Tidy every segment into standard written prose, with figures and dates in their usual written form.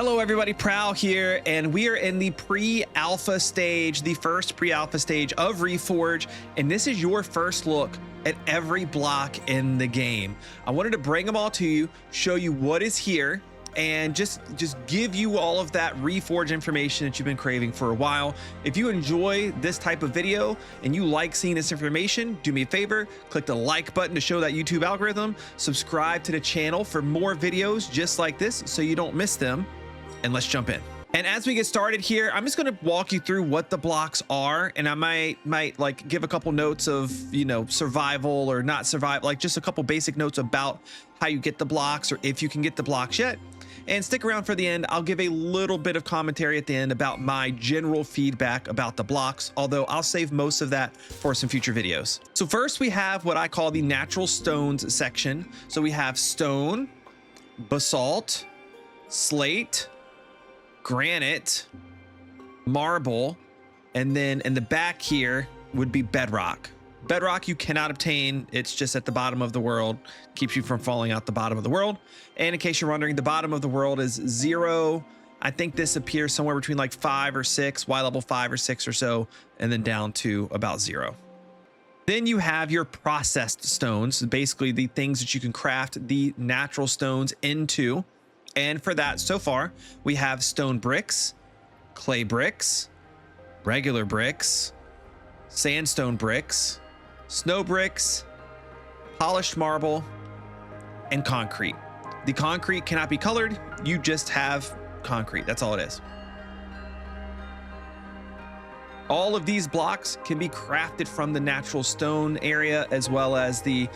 Hello everybody, Prowl here, and we are in the pre-alpha stage, the first pre-alpha stage of Reforj, and this is your first look at every block in the game. I wanted to bring them all to you, show you what is here, and just give you all of that Reforj information that you've been craving for a while. If you enjoy this type of video and you like seeing this information, do me a favor, click the like button to show that YouTube algorithm, subscribe to the channel for more videos just like this so you don't miss them, and let's jump in. And as we get started here, I'm just going to walk you through what the blocks are, and I might like give a couple notes of, you know, survival or not survive, like just a couple basic notes about how you get the blocks or if you can get the blocks yet. And stick around for the end. I'll give a little bit of commentary at the end about my general feedback about the blocks, although I'll save most of that for some future videos. So first we have what I call the natural stones section. So we have stone, basalt, slate, granite, marble, and then in the back here would be bedrock. Bedrock you cannot obtain, it's just at the bottom of the world, keeps you from falling out the bottom of the world. And in case you're wondering, the bottom of the world is 0. I think this appears somewhere between like 5 or 6, Y level 5 or 6 or so, and then down to about 0. Then you have your processed stones, basically the things that you can craft the natural stones into. And for that, so far, we have stone bricks, clay bricks, regular bricks, sandstone bricks, snow bricks, polished marble, and concrete. The concrete cannot be colored. You just have concrete. That's all it is. All of these blocks can be crafted from the natural stone area, as well as the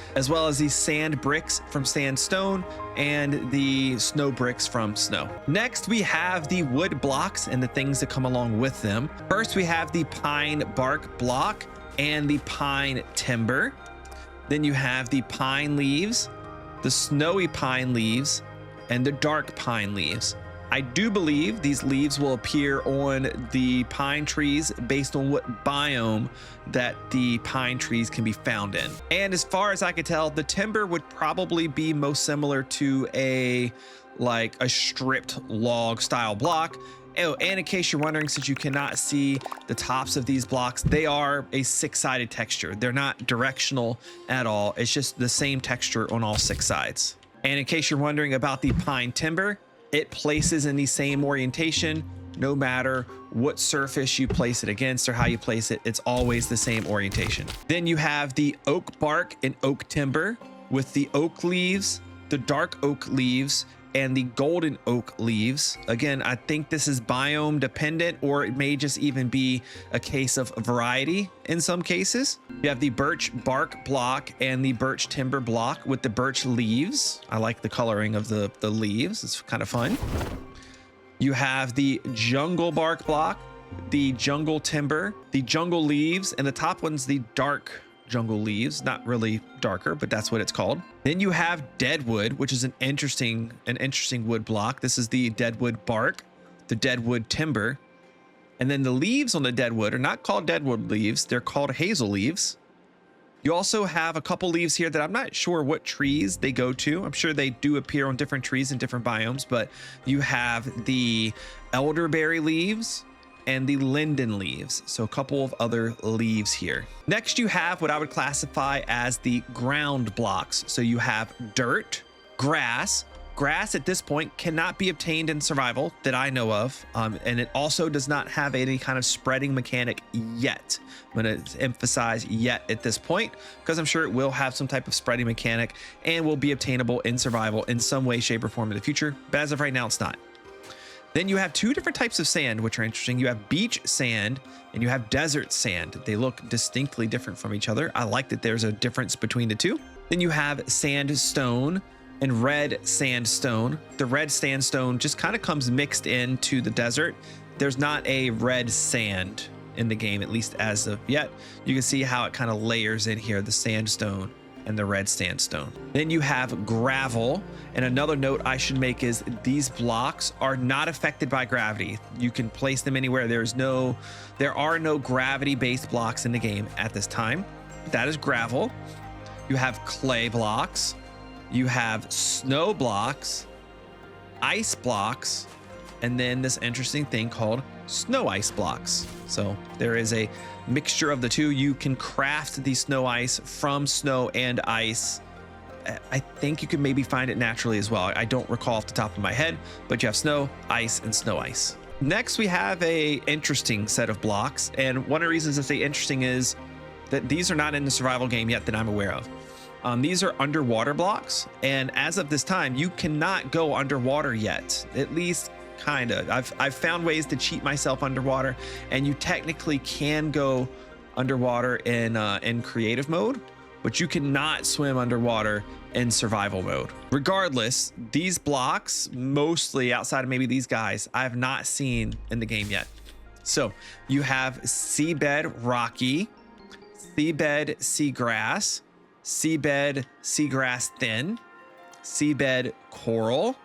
sand bricks from sandstone and the snow bricks from snow. Next, we have the wood blocks and the things that come along with them. First, we have the pine bark block and the pine timber. Then you have the pine leaves, the snowy pine leaves, and the dark pine leaves. I do believe these leaves will appear on the pine trees based on what biome that the pine trees can be found in. And as far as I could tell, the timber would probably be most similar to a stripped log style block. Oh, and in case you're wondering, since you cannot see the tops of these blocks, they are a 6-sided texture. They're not directional at all. It's just the same texture on all 6 sides. And in case you're wondering about the pine timber, it places in the same orientation no matter what surface you place it against or how you place it. It's always the same orientation. Then you have the oak bark and oak timber with the oak leaves, the dark oak leaves, and the golden oak leaves. Again, I think this is biome dependent, or it may just even be a case of variety in some cases. You have the birch bark block and the birch timber block with the birch leaves. I like the coloring of the leaves. It's kind of fun. You have the jungle bark block, the jungle timber, the jungle leaves, and the top one's the dark jungle leaves. Not really darker, but that's what it's called. Then you have deadwood, which is an interesting wood block. This is the deadwood bark, the deadwood timber, and then the leaves on the deadwood are not called deadwood leaves. They're called hazel leaves. You also have a couple leaves here that I'm not sure what trees they go to. I'm sure they do appear on different trees in different biomes, but you have the elderberry leaves and the linden leaves. So a couple of other leaves here. Next, you have what I would classify as the ground blocks. So you have dirt, grass. Grass at this point cannot be obtained in survival that I know of. And it also does not have any kind of spreading mechanic yet. I'm going to emphasize yet at this point, because I'm sure it will have some type of spreading mechanic and will be obtainable in survival in some way, shape, or form in the future. But as of right now, it's not. Then you have 2 different types of sand, which are interesting. You have beach sand and you have desert sand. They look distinctly different from each other. I like that there's a difference between the 2. Then you have sandstone and red sandstone. The red sandstone just kind of comes mixed into the desert. There's not a red sand in the game, at least as of yet. You can see how it kind of layers in here, the sandstone and the red sandstone. Then you have gravel. And another note I should make is these blocks are not affected by gravity. You can place them anywhere. There are no gravity-based blocks in the game at this time. That is gravel. You have clay blocks. You have snow blocks, ice blocks, and then this interesting thing called snow ice blocks. So there is a mixture of the two. You can craft the snow ice from snow and ice. I think you can maybe find it naturally as well. I don't recall off the top of my head, but you have snow, ice, and snow ice. Next, we have a interesting set of blocks. And one of the reasons I say interesting is that these are not in the survival game yet that I'm aware of. These are underwater blocks. And as of this time, you cannot go underwater yet, at least kind of. I've found ways to cheat myself underwater, and you technically can go underwater in creative mode, but you cannot swim underwater in survival mode. Regardless, these blocks, mostly outside of maybe these guys, I have not seen in the game yet. So you have seabed rocky, seabed seagrass, seabed seagrass thin, seabed coral,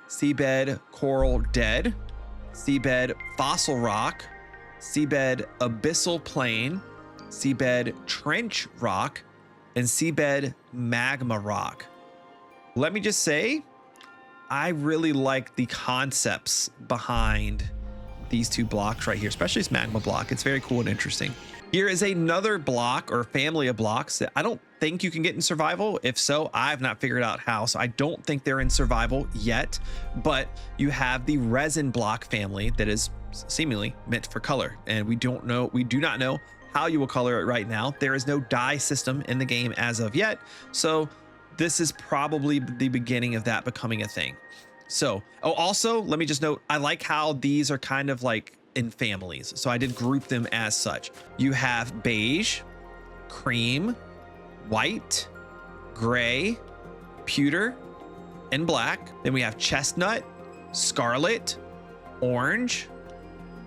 seabed coral dead, seabed fossil rock, seabed abyssal plain, seabed trench rock, and seabed magma rock. Let me just say, I really like the concepts behind these two blocks right here, especially this magma block. It's very cool and interesting. Here is another block or family of blocks that I don't think you can get in survival. If so, I've not figured out how, so I don't think they're in survival yet. But you have the resin block family that is seemingly meant for color, and we do not know how you will color it right now. There is no dye system in the game as of yet, so this is probably the beginning of that becoming a thing. So, oh, also, let me just note, I like how these are kind of like in families, so I did group them as such. You have beige, cream, white, gray, pewter, and black. Then we have chestnut, scarlet, orange,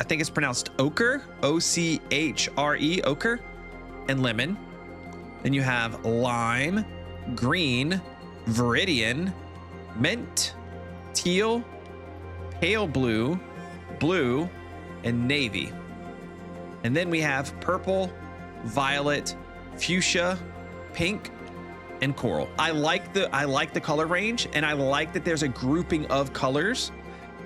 I think it's pronounced ochre, O-C-H-R-E, ochre, and lemon. Then you have lime, green, viridian, mint, teal, pale blue, blue, and navy. And then we have purple, violet, fuchsia, pink, and coral. I like the color range, and I like that there's a grouping of colors.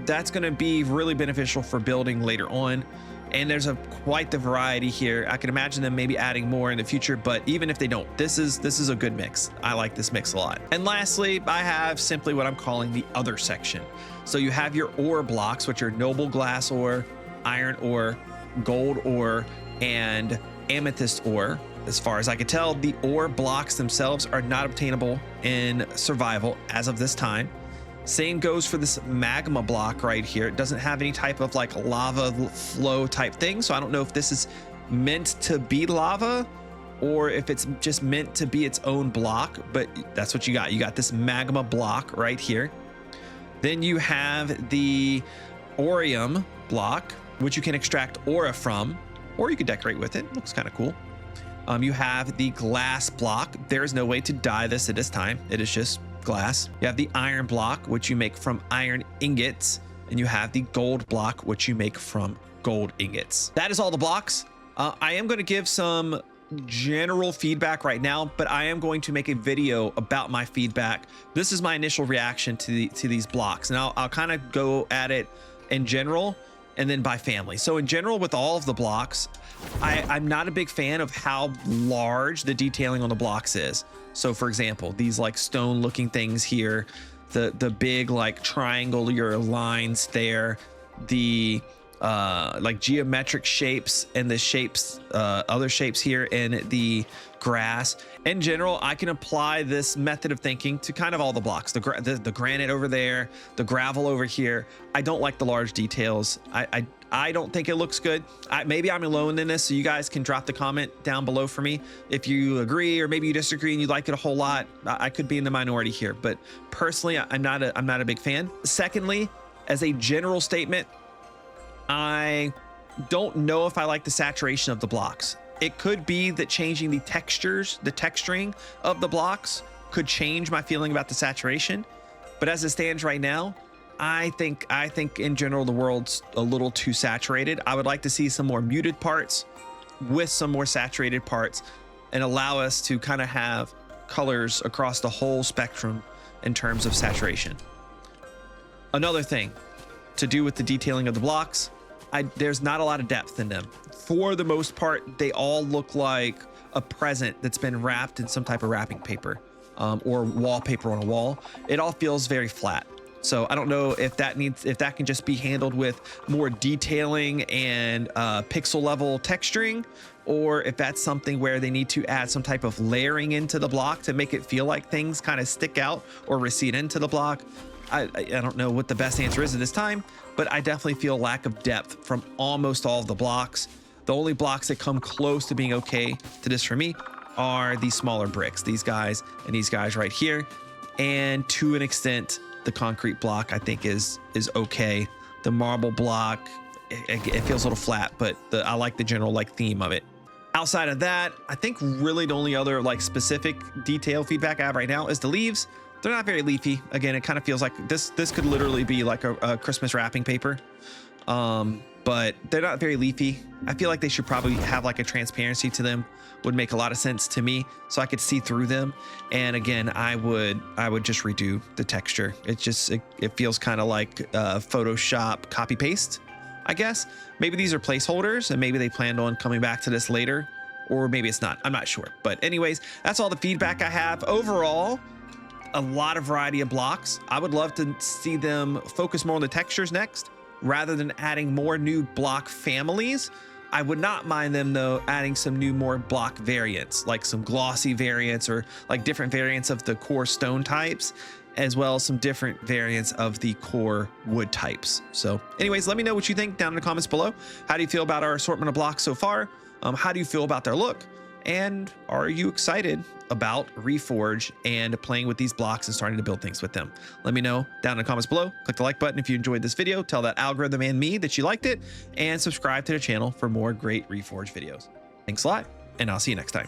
That's going to be really beneficial for building later on. And there's quite the variety here. I can imagine them maybe adding more in the future, but even if they don't, this is a good mix. I like this mix a lot. And lastly, I have simply what I'm calling the other section. So you have your ore blocks, which are noble glass ore, iron ore, gold ore, and amethyst ore. As far as I could tell, the ore blocks themselves are not obtainable in survival as of this time. Same goes for this magma block right here. It doesn't have any type of like lava flow type thing. So I don't know if this is meant to be lava or if it's just meant to be its own block, but that's what you got. You got this magma block right here. Then you have the Orium block, which you can extract aura from, or you could decorate with it. Looks kind of cool. You have the glass block. There is no way to dye this at this time. It is just glass. You have the iron block, which you make from iron ingots, and you have the gold block, which you make from gold ingots. That is all the blocks. I am going to give some general feedback right now, but I am going to make a video about my feedback. This is my initial reaction to these blocks, and I'll kind of go at it in general and then by family. So in general, with all of the blocks, I'm not a big fan of how large the detailing on the blocks is. So for example, these like stone looking things here, the big like triangular lines there, the like geometric shapes and the shapes, other shapes here in the grass. In general, I can apply this method of thinking to kind of all the blocks, the granite over there, the gravel over here. I don't like the large details. I don't think it looks good. Maybe I'm alone in this, so you guys can drop the comment down below for me if you agree, or maybe you disagree and you like it a whole lot. I could be in the minority here, but personally, I'm not a big fan. Secondly, as a general statement, I don't know if I like the saturation of the blocks. It could be that changing the textures, the texturing of the blocks could change my feeling about the saturation. But as it stands right now, I think in general, the world's a little too saturated. I would like to see some more muted parts with some more saturated parts and allow us to kind of have colors across the whole spectrum in terms of saturation. Another thing, to do with the detailing of the blocks. There's not a lot of depth in them. For the most part, they all look like a present that's been wrapped in some type of wrapping paper, or wallpaper on a wall. It all feels very flat. So I don't know if that can just be handled with more detailing and pixel level texturing, or if that's something where they need to add some type of layering into the block to make it feel like things kind of stick out or recede into the block. I don't know what the best answer is at this time, but I definitely feel lack of depth from almost all of the blocks. The only blocks that come close to being okay to this for me are these smaller bricks, these guys and these guys right here. And to an extent, the concrete block I think is okay. The marble block, it feels a little flat, but I like the general theme of it. Outside of that, I think really the only other specific detail feedback I have right now is the leaves. They're not very leafy. Again, it kind of feels like this could literally be like a Christmas wrapping paper, but they're not very leafy. I feel like they should probably have a transparency to them. Would make a lot of sense to me, so I could see through them. And again, I would just redo the texture. It feels kind of like Photoshop copy paste, I guess. Maybe these are placeholders and maybe they planned on coming back to this later, or maybe it's not. I'm not sure. But anyways, that's all the feedback I have. Overall, a lot of variety of blocks. I would love to see them focus more on the textures next, rather than adding more new block families. I would not mind them though adding some new more block variants, like some glossy variants, or different variants of the core stone types, as well as some different variants of the core wood types. So anyways, let me know what you think down in the comments below. How do you feel about our assortment of blocks so far? How do you feel about their look? And are you excited about Reforj and playing with these blocks and starting to build things with them? Let me know down in the comments below. Click the like button if you enjoyed this video. Tell that algorithm and me that you liked it, and subscribe to the channel for more great Reforj videos. Thanks a lot, and I'll see you next time.